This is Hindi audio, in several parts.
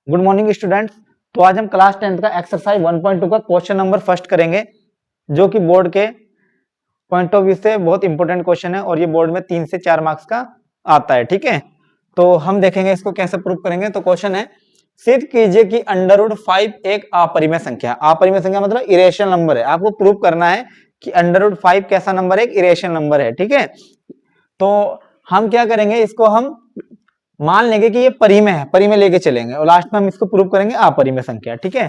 Good morning students. तो आज हम क्लास 10th का एक्सरसाइज 1.2 का क्वेश्चन नंबर फर्स्ट करेंगे, जो कि बोर्ड के पॉइंट ऑफ व्यू से बहुत इंपॉर्टेंट क्वेश्चन है और ये बोर्ड में 3 से 4 मार्क्स का आता है। ठीक है, तो हम देखेंगे इसको कैसे प्रूव करेंगे। तो क्वेश्चन है, सिद्ध कीजिए कि √5 एक अपरिमेय संख्या। अपरिमेय संख्या मतलब इरेशनल नंबर है। आपको प्रूव करना है कि √5 कैसा नंबर है, एक इरेशनल नंबर है। ठीक है, तो हम क्या करेंगे, इसको हम मान लेंगे कि ये परिमेय है, परिमेय लेके चलेंगे और लास्ट में हम इसको प्रूव करेंगे अपरिमेय संख्या। ठीक है,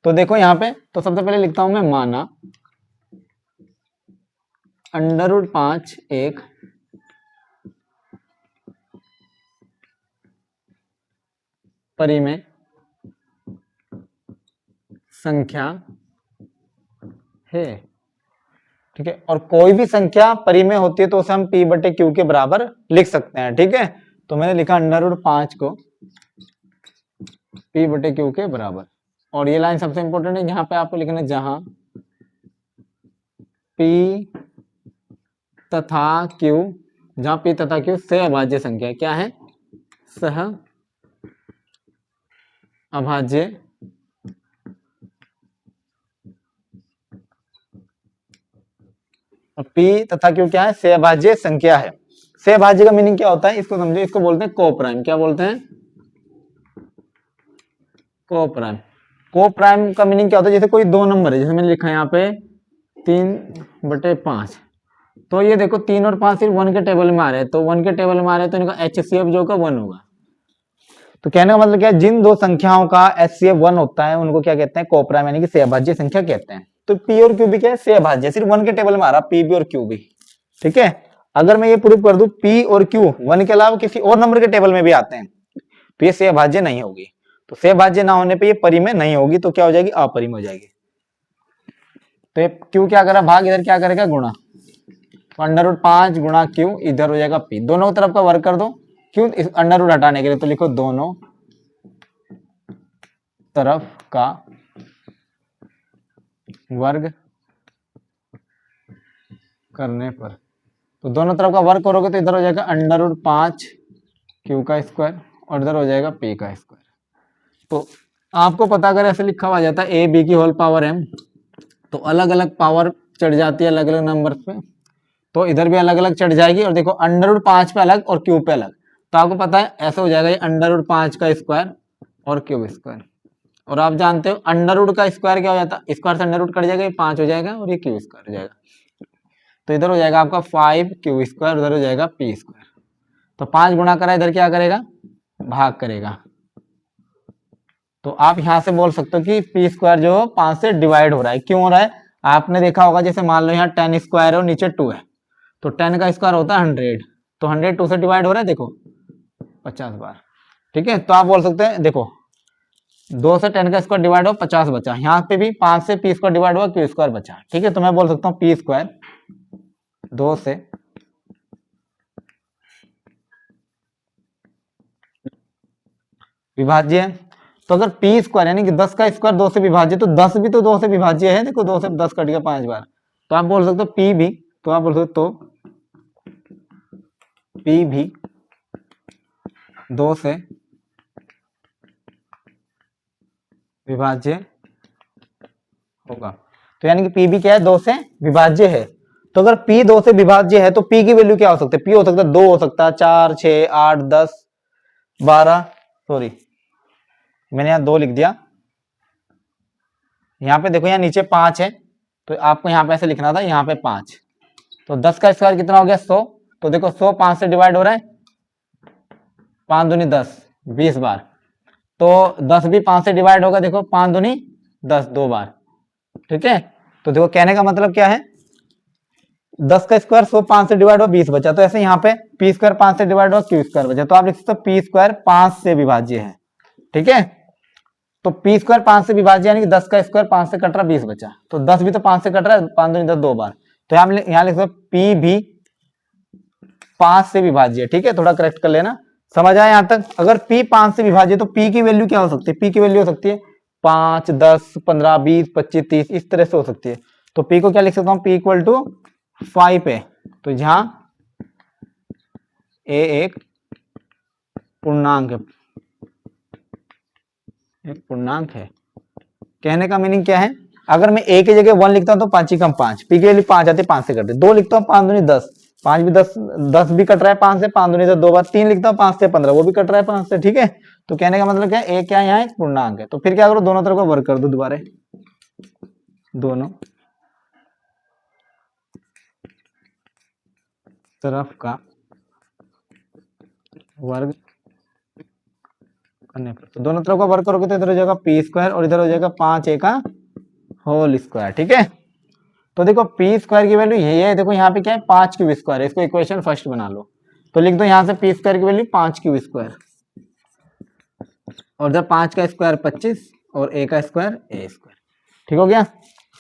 तो देखो यहाँ पे, तो सबसे पहले लिखता हूं मैं, माना √5 एक परिमेय संख्या है। ठीक है, और कोई भी संख्या परिमेय होती है तो उसे हम p/q के बराबर लिख सकते हैं। ठीक है, तो मैंने लिखा √5 को p/q के बराबर। और ये लाइन सबसे इंपॉर्टेंट है, यहाँ पे आपको लिखना है जहां p तथा q, जहां p तथा q सहअभाज्य संख्या है। क्या है? सह अभाज्य और p तथा q क्या है? सहअभाज्य संख्या है। सहअभाज्य का मीनिंग क्या होता है, इसको समझो। इसको बोलते हैं कोप्राइम। क्या बोलते हैं? कोप्राइम। कोप्राइम का मीनिंग क्या होता है? जैसे कोई दो नंबर है, जैसे मैंने लिखा है यहाँ पे 3/5, तो ये देखो 3 और 5 सिर्फ 1 के टेबल में आ रहे हैं, तो 1 के टेबल में आ रहे हैं तो इनका HCF जो का 1 होगा। तो कहने का मतलब क्या है, जिन दो संख्याओं का HCF 1 होता है उनको क्या कहते हैं? कोप्राइम, यानी कि सहअभाज्य संख्या कहते हैं। तो P और Q भी क्या है? सहअभाज्य, सिर्फ 1 के टेबल में आ रहा, P भी और Q भी। ठीक है, अगर मैं ये प्रूव कर दूं P और Q 1 के अलावा किसी और नंबर के टेबल में भी आते हैं तो ये सहअभाज्य नहीं होगी। तो सहअभाज्य ना होने पे ये परिमेय नहीं होगी, तो क्या हो जाएगी? अपरिमेय हो जाएगी। तो ये Q क्या करा, भाग, इधर क्या करेगा? गुणा। तो √5 गुणा Q, इधर हो जाएगा P। दोनों तरफ का वर्ग कर दो, क्यों? इस अंडर हटाने के लिए, तो लिखो दोनों तरफ का वर्ग करने पर, तो दोनों तरफ का वर्ग करोगे तो इधर हो जाएगा √5 Q का स्क्वायर और इधर हो जाएगा P का स्क्वायर। तो आपको पता, अगर ऐसे लिखा हुआ जाता है a b की होल पावर m, तो अलग अलग पावर चढ़ जाती है अलग अलग नंबर पे, तो इधर भी अलग अलग चढ़ जाएगी। और देखो √5 पे अलग और Q पे अलग, तो आपको पता है ऐसे हो जाएगा ये √5 का स्क्वायर और क्यूब स्क्वायर। और आप जानते हो अंडर रूट का स्क्वायर क्या हो जाता है? स्क्वायर से अंडर रूट कट जाएगा, ये 5 हो जाएगा और ये क्यू स्क्वायर हो जाएगा। तो इधर हो जाएगा आपका 5 क्यू स्क्वायर, उधर हो जाएगा P स्क्वायर। तो 5 गुणा करा, इधर क्या करेगा? भाग करेगा। तो आप यहां से बोल सकते हो कि P स्क्वायर जो 5 से डिवाइड हो रहा है। क्यों हो रहा है? आपने देखा होगा, जैसे मान लो यहाँ 10 स्क्वायर है और नीचे 2 है, तो 10 का स्क्वायर होता है 100, तो 100 2 से डिवाइड हो रहा है, देखो 50 बार। ठीक है, तो आप बोल सकते हैं, देखो 2 से 10 का स्क्वायर डिवाइड हो 50 बचा, यहाँ पे भी 5 से P स्क्वायर डिवाइड हुआ, Q स्क्वायर बचा। ठीक है, तो मैं बोल सकता हूँ P स्क्वायर 2 से विभाज्य है। तो अगर P स्क्वायर यानी कि 10 का स्क्वायर 2 से विभाज्य, तो 10 भी तो 2 से विभाज्य है। देखो 2 से 10 कट गया 5 बार, तो आप बोल सकते हो P भी, तो आप बोल सकते हो P भी 2 से विभाज्य होगा। तो यानी कि P भी क्या है? 2 से विभाज्य है। तो अगर P 2 से विभाज्य है तो P की वैल्यू क्या हो सकती है? P हो सकता है 2, हो सकता है 4, 6, 8, 10, 12, सॉरी मैंने यहाँ 2 लिख दिया। यहाँ पे देखो, यहाँ नीचे 5 है, तो आपको यहाँ पे ऐसे लिखना था, यहाँ पे 5। तो 10 का स्क्वायर कितना हो गया? 100। तो देखो 100 5 से डिवाइड हो रहा है, 5 दूनी 10, 20 बार। तो 10 भी 5 से डिवाइड होगा, देखो 5 दूनी 10, 2 बार। ठीक है, तो देखो कहने का मतलब क्या है, 10 का स्क्वायर 100 5 से डिवाइड हुआ, 20 बचा। तो ऐसे यहाँ पे P स्क्वायर 5 से डिवाइड हुआ, Q स्क्वायर बचा। तो आप लिख सकते हो P स्क्वायर 5 से विभाज्य है। ठीक है, तो P स्क्वायर 5 से विभाज्य यानी कि 10 का स्क्वायर 5 से कट रहा, 20 बचा। तो 10 भी तो 5 से कट रहा है, 5 दूनी 10, 2 बार। तो यहाँ लिख सकते P भी 5 से विभाज्य है। ठीक है, थोड़ा करेक्ट कर लेना। समझ आया यहाँ तक? अगर P 5 से विभाज्य तो P की वैल्यू क्या हो सकती है? P की वैल्यू हो सकती है 5, 10, 15, 20, 25, 30, इस तरह से हो सकती है। तो P को क्या लिख सकता हूँ? P इक्वल टू 5 है। तो जहां A एक पूर्णांक है, एक पूर्णांक है। कहने का मीनिंग क्या है, अगर मैं a की जगह 1 लिखता हूं तो 5 ही कम 5, p के लिए 5 आते 5 से कटते, 2 लिखता हूँ 5 दूनी 10, 5 भी 10, 10 भी कट रहा है 5 से, 5 दूनी 10 2 बार, 3 लिखता हूँ 5 से 15, वो भी कट रहा है 5 से, ठीक है। तो कहने का मतलब क्या है, a क्या है यहाँ एक पूर्णांक है। तो फिर क्या करो, दोनों तरफ का वर्ग कर दो दोबारा, दोनों तरफ का वर्ग करने पर, तो दोनों तरफ का वर्ग करोगे तो इधर हो जाएगा पी स्क्वायर और इधर हो जाएगा 5a का होल स्क्वायर, ठीक है। तो देखो पी स्क्वायर की वैल्यू यही है, देखो यहाँ पे क्या है 5 क्यूब स्क्वायर है, इसको इक्वेशन फर्स्ट बना लो, तो लिख दो यहाँ से पी स्क्वायर की वैल्यू 5 क्यूब स्क्वायर, और इधर 5 का स्क्वायर 25 और a का स्क्वायर a स्क्वायर, ठीक हो गया।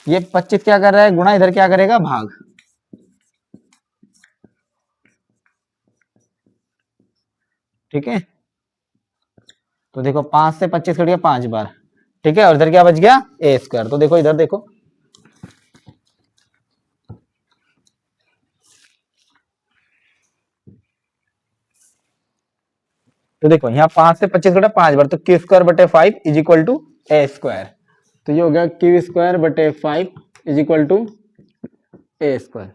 ये 25 क्या कर रहा है गुणा, इधर क्या करेगा भाग, ठीक है। तो देखो 5 से 25 कट गया 5 बार, ठीक है, और इधर क्या बच गया a स्क्वायर। तो देखो इधर देखो, तो देखो यहाँ 5 से 25 कटा 5 बार, तो क्यू स्क्वायर बटे 5 is equal to A square. तो ये हो गया क्यू स्क्वायर बटे 5 is equal to A square.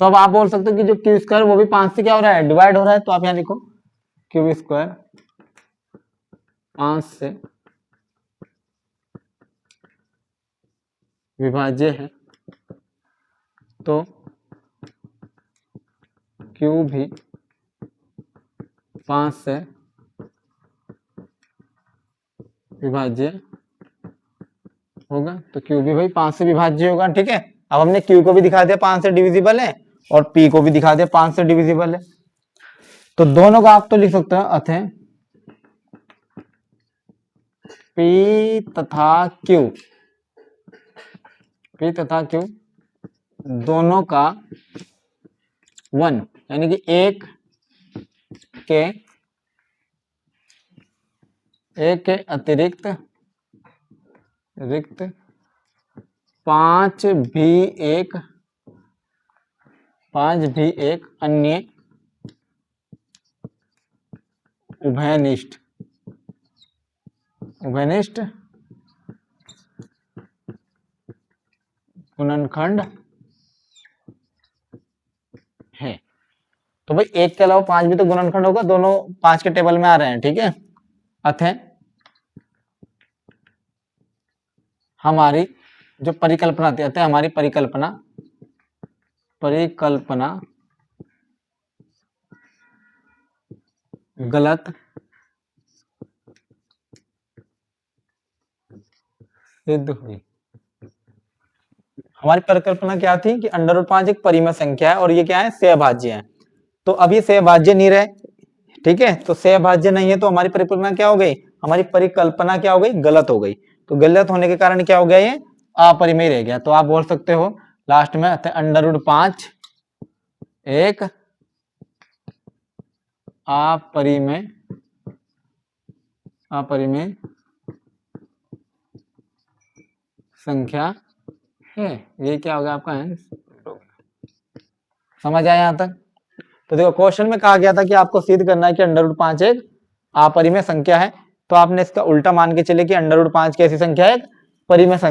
तो अब आप बोल सकते हो कि जो क्यू स्क्वायर वो भी 5 से क्या हो रहा है डिवाइड हो रहा है, तो आप यहाँ लिखो क्यू स्क्वायर 5 से विभाज्य है, तो क्यू भी 5 से विभाज्य होगा। तो क्यू भी भाई 5 से विभाज्य होगा, ठीक है। अब हमने क्यू को भी दिखा दिया 5 से डिविजिबल है और पी को भी दिखा दिया 5 से डिविजिबल है, तो दोनों का आप तो लिख सकते हो अतः पी तथा क्यू दोनों का 1 यानी कि एक के अतिरिक्त 5 भी एक अन्य उभयनिष्ठ गुणनखंड है। तो भाई एक के अलावा 5 भी तो गुणनखंड होगा, दोनों 5 के टेबल में आ रहे हैं, ठीक है। अतः हमारी जो परिकल्पना थी, अतः हमारी परिकल्पना गलत सिद्ध हुई। हमारी परिकल्पना क्या थी कि √5 एक परिमेय संख्या है और ये क्या है सहभाज्य है। तो अब ये सहभाज्य नहीं रहे, ठीक है, तो सहभाज्य नहीं है तो हमारी परिकल्पना क्या हो गई, हमारी परिकल्पना क्या हो गई गलत हो गई। तो गलत होने के कारण क्या हो गया, ये अपरिमेय रह गया। तो आप बोल सकते हो लास्ट में √5 एक अपरिमेय संख्या है। ये क्या होगा आपका आंसर, समझ आया यहां तक। तो देखो क्वेश्चन में कहा गया था कि आपको सिद्ध करना है कि √5 एक अपरिमेय संख्या है, तो आपने इसका उल्टा मान के चले कि √5 कैसी संख्या है, एक परिमेय संख्या।